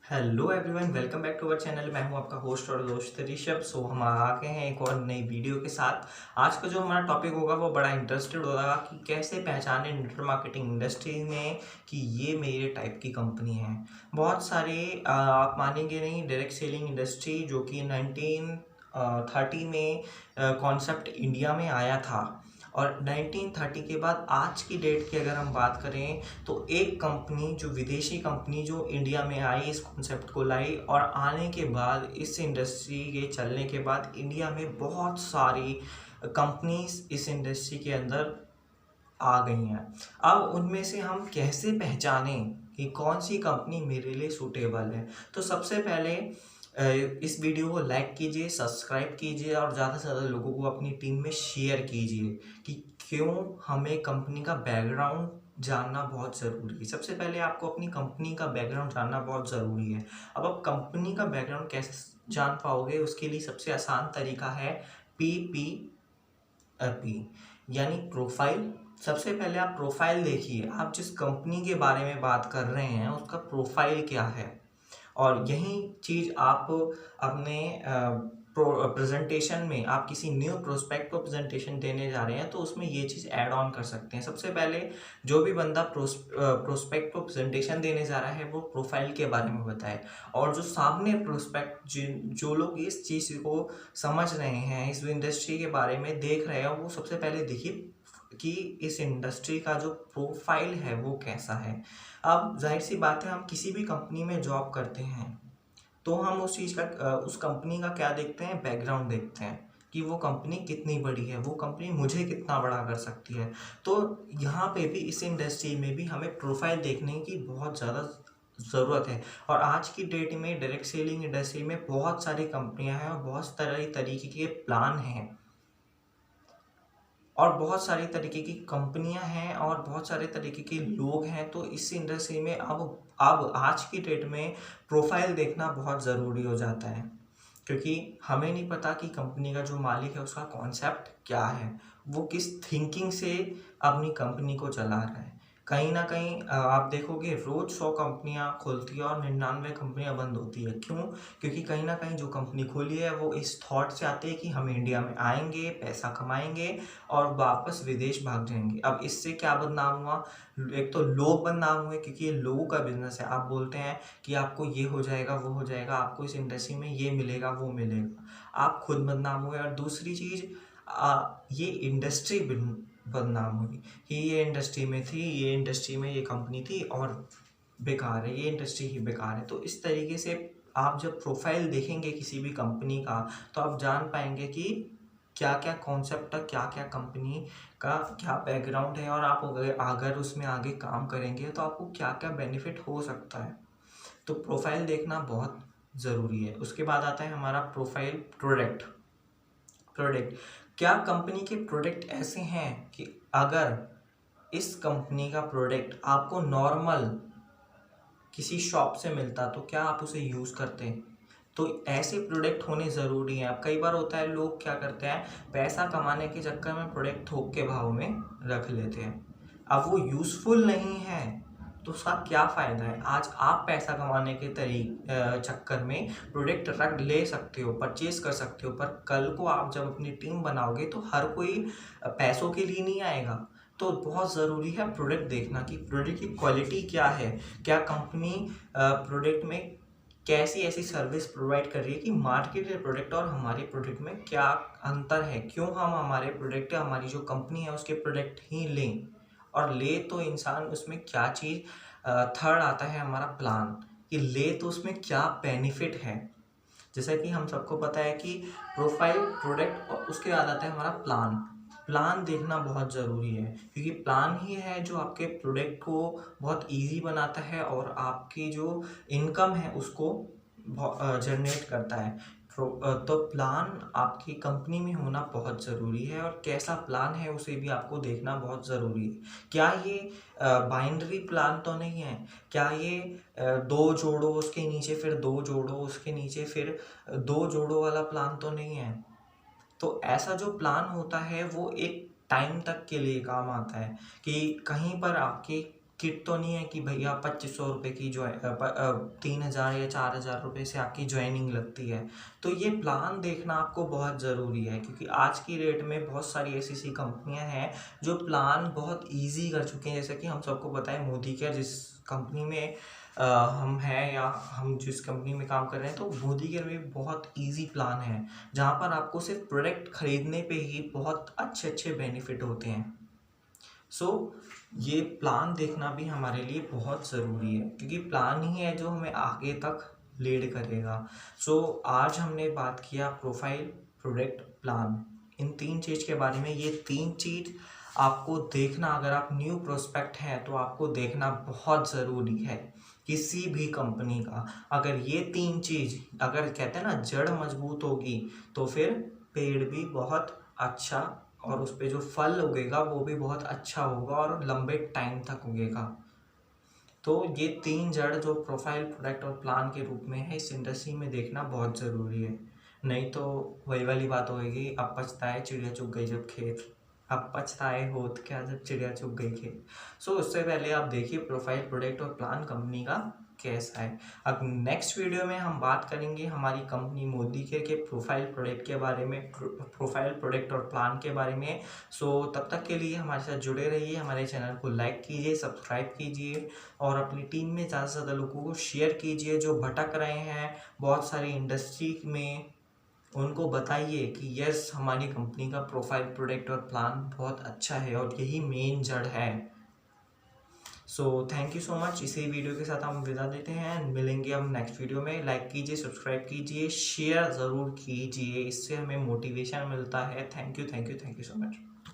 Hello everyone, welcome back to our channel. मैं हूं आपका होस्ट और दोस्त ऋषभ। हम आ गए हैं एक और नई वीडियो के साथ। आज का जो हमारा टॉपिक होगा वो बड़ा इंटरेस्टेड होगा कि कैसे पहचाने नेटवर्क मार्केटिंग इंडस्ट्री में कि ये मेरे टाइप की कंपनी है। बहुत सारे आप मानेंगे नहीं, डायरेक्ट सेलिंग इंडस्ट्री जो कि 1930 में कॉन्सेप्ट इंडिया में आया था, और 1930 के बाद आज की डेट की अगर हम बात करें तो एक कंपनी, जो विदेशी कंपनी जो इंडिया में आई, इस कॉन्सेप्ट को लाई, और आने के बाद इस इंडस्ट्री के चलने के बाद इंडिया में बहुत सारी कंपनीज इस इंडस्ट्री के अंदर आ गई हैं। अब उनमें से हम कैसे पहचानें कि कौन सी कंपनी मेरे लिए सूटेबल है। तो सबसे पहले इस वीडियो को लाइक कीजिए, सब्सक्राइब कीजिए और ज़्यादा से ज़्यादा लोगों को अपनी टीम में शेयर कीजिए कि क्यों हमें कंपनी का बैकग्राउंड जानना बहुत ज़रूरी है। सबसे पहले आपको अपनी कंपनी का बैकग्राउंड जानना बहुत ज़रूरी है। अब आप कंपनी का बैकग्राउंड कैसे जान पाओगे, उसके लिए सबसे आसान तरीका है PPP, यानी प्रोफाइल। सबसे पहले आप प्रोफाइल देखिए, आप जिस कंपनी के बारे में बात कर रहे हैं उसका प्रोफाइल क्या है, और यही चीज़ आप अपने प्रेजेंटेशन में, आप किसी न्यू प्रोस्पेक्ट को प्रेजेंटेशन देने जा रहे हैं तो उसमें ये चीज़ ऐड ऑन कर सकते हैं। सबसे पहले जो भी बंदा प्रोस्पेक्ट को प्रेजेंटेशन देने जा रहा है वो प्रोफाइल के बारे में बताए, और जो सामने प्रोस्पेक्ट जो लोग इस चीज़ को समझ रहे हैं, इस इंडस्ट्री के बारे में देख रहे हैं, वो सबसे पहले देखिए कि इस इंडस्ट्री का जो प्रोफाइल है वो कैसा है। अब जाहिर सी बात है, हम किसी भी कंपनी में जॉब करते हैं तो हम उस चीज़ का, उस कंपनी का क्या देखते हैं, बैकग्राउंड देखते हैं कि वो कंपनी कितनी बड़ी है, वो कंपनी मुझे कितना बड़ा कर सकती है। तो यहाँ पे भी, इस इंडस्ट्री में भी हमें प्रोफाइल देखने की बहुत ज़्यादा ज़रूरत है। और आज की डेट में डायरेक्ट सेलिंग इंडस्ट्री में बहुत सारी कंपनियां हैं और बहुत सारे तरीके के प्लान हैं, और बहुत सारी तरीके की कंपनियां हैं और बहुत सारे तरीके के लोग हैं। तो इस इंडस्ट्री में अब आज की डेट में प्रोफाइल देखना बहुत ज़रूरी हो जाता है, क्योंकि हमें नहीं पता कि कंपनी का जो मालिक है उसका कॉन्सेप्ट क्या है, वो किस थिंकिंग से अपनी कंपनी को चला रहा है। कहीं ना कहीं आप देखोगे रोज 100 कंपनियां खुलती है और 99 कंपनियां बंद होती है। क्यों? क्योंकि कहीं ना कहीं जो कंपनी खोली है वो इस थॉट से आती है कि हम इंडिया में आएंगे, पैसा कमाएंगे और वापस विदेश भाग जाएंगे। अब इससे क्या बदनाम हुआ? एक तो लोग बदनाम हुए, क्योंकि ये लोगों का बिजनेस है। आप बोलते हैं कि आपको ये हो जाएगा, वो हो जाएगा, आपको इस इंडस्ट्री में ये मिलेगा, वो मिलेगा, आप खुद बदनाम हुए। और दूसरी चीज़, ये इंडस्ट्री बदनाम हुई कि ये इंडस्ट्री में थी, ये इंडस्ट्री में ये कंपनी थी और बेकार है, ये इंडस्ट्री ही बेकार है। तो इस तरीके से आप जब प्रोफाइल देखेंगे किसी भी कंपनी का तो आप जान पाएंगे कि क्या क्या कॉन्सेप्ट है, क्या क्या कंपनी का क्या बैकग्राउंड है, और आप अगर उसमें आगे काम करेंगे तो आपको क्या क्या बेनिफिट हो सकता है। तो प्रोफाइल देखना बहुत ज़रूरी है। उसके बाद आता है हमारा प्रोफाइल प्रोडक्ट। क्या कंपनी के प्रोडक्ट ऐसे हैं कि अगर इस कंपनी का प्रोडक्ट आपको नॉर्मल किसी शॉप से मिलता तो क्या आप उसे यूज़ करते? तो ऐसे प्रोडक्ट होने ज़रूरी हैं। अब कई बार होता है, लोग क्या करते हैं, पैसा कमाने के चक्कर में प्रोडक्ट थोक के भाव में रख लेते हैं। अब वो यूज़फुल नहीं है तो उसका क्या फ़ायदा है? आज आप पैसा कमाने के चक्कर में प्रोडक्ट रख ले सकते हो, परचेज कर सकते हो, पर कल को आप जब अपनी टीम बनाओगे तो हर कोई पैसों के लिए नहीं आएगा। तो बहुत ज़रूरी है प्रोडक्ट देखना कि प्रोडक्ट की क्वालिटी क्या है, क्या कंपनी प्रोडक्ट में कैसी ऐसी सर्विस प्रोवाइड कर रही है कि मार्केट के प्रोडक्ट और हमारे प्रोडक्ट में क्या अंतर है, क्यों हम हमारे प्रोडक्ट, हमारी जो कंपनी है उसके प्रोडक्ट ही लें, और ले तो इंसान उसमें क्या चीज़। थर्ड आता है हमारा प्लान, कि ले तो उसमें क्या बेनिफिट है। जैसा कि हम सबको पता है कि प्रोफाइल, प्रोडक्ट और उसके बाद आता है हमारा प्लान। प्लान देखना बहुत ज़रूरी है, क्योंकि प्लान ही है जो आपके प्रोडक्ट को बहुत इजी बनाता है और आपकी जो इनकम है उसको जनरेट करता है। तो प्लान आपकी कंपनी में होना बहुत ज़रूरी है, और कैसा प्लान है उसे भी आपको देखना बहुत ज़रूरी है। क्या ये बाइनरी प्लान तो नहीं है? क्या ये दो जोड़ो उसके नीचे फिर दो जोड़ो उसके नीचे फिर दो जोड़ो वाला प्लान तो नहीं है? तो ऐसा जो प्लान होता है वो एक टाइम तक के लिए काम आता है, कि कहीं पर आपकी किट तो नहीं है कि भैया 2500 रुपये की जो है 3000 या 4000 रुपये से आपकी ज्वाइनिंग लगती है। तो ये प्लान देखना आपको बहुत ज़रूरी है, क्योंकि आज की डेट में बहुत सारी ऐसी कंपनियां हैं जो प्लान बहुत इजी कर चुके हैं। जैसे कि हम सबको पता है मोदी केयर, जिस कंपनी में हम हैं या हम जिस कंपनी में काम कर रहे हैं, तो मोदी केयर में बहुत इजी प्लान है जहाँ पर आपको सिर्फ प्रोडक्ट खरीदने पे ही बहुत अच्छे अच्छे बेनिफिट होते हैं। सो ये प्लान देखना भी हमारे लिए बहुत ज़रूरी है, क्योंकि प्लान ही है जो हमें आगे तक लीड करेगा। सो आज हमने बात किया प्रोफाइल, प्रोडक्ट, प्लान, इन 3 चीज़ के बारे में। ये 3 चीज़ आपको देखना, अगर आप न्यू प्रोस्पेक्ट हैं तो आपको देखना बहुत ज़रूरी है किसी भी कंपनी का। अगर ये 3 चीज़, अगर कहते हैं ना जड़ मजबूत होगी तो फिर पेड़ भी बहुत अच्छा, और उस पे जो फल उगेगा वो भी बहुत अच्छा होगा और लंबे टाइम तक उगेगा। तो ये 3 जड़ जो प्रोफाइल, प्रोडक्ट और प्लान के रूप में है, इस इंडस्ट्री में देखना बहुत ज़रूरी है। नहीं तो वही वाली बात होगी, अब पछताए चिड़िया चुग गई जब खेत। अब पछताए होत क्या जब चिड़िया चुग गई खेत। सो उससे पहले आप देखिए प्रोफाइल, प्रोडक्ट और प्लान कंपनी का कैसा है। अब नेक्स्ट वीडियो में हम बात करेंगे हमारी कंपनी मोदी केयर के प्रोफाइल, प्रोडक्ट के बारे में, प्रोफाइल, प्रोडक्ट और प्लान के बारे में। सो तब तक के लिए हमारे साथ जुड़े रहिए, हमारे चैनल को लाइक कीजिए, सब्सक्राइब कीजिए और अपनी टीम में ज़्यादा से ज़्यादा लोगों को शेयर कीजिए जो भटक रहे हैं बहुत सारी इंडस्ट्री में। उनको बताइए कि यस, हमारी कंपनी का प्रोफाइल, प्रोडक्ट और प्लान बहुत अच्छा है और यही मेन जड़ है। So thank you so much. इसी वीडियो के साथ हम विदा देते हैं, मिलेंगे हम नेक्स्ट वीडियो में। लाइक कीजिए, सब्सक्राइब कीजिए, शेयर ज़रूर कीजिए, इससे हमें मोटिवेशन मिलता है। Thank you, thank you, thank you so much.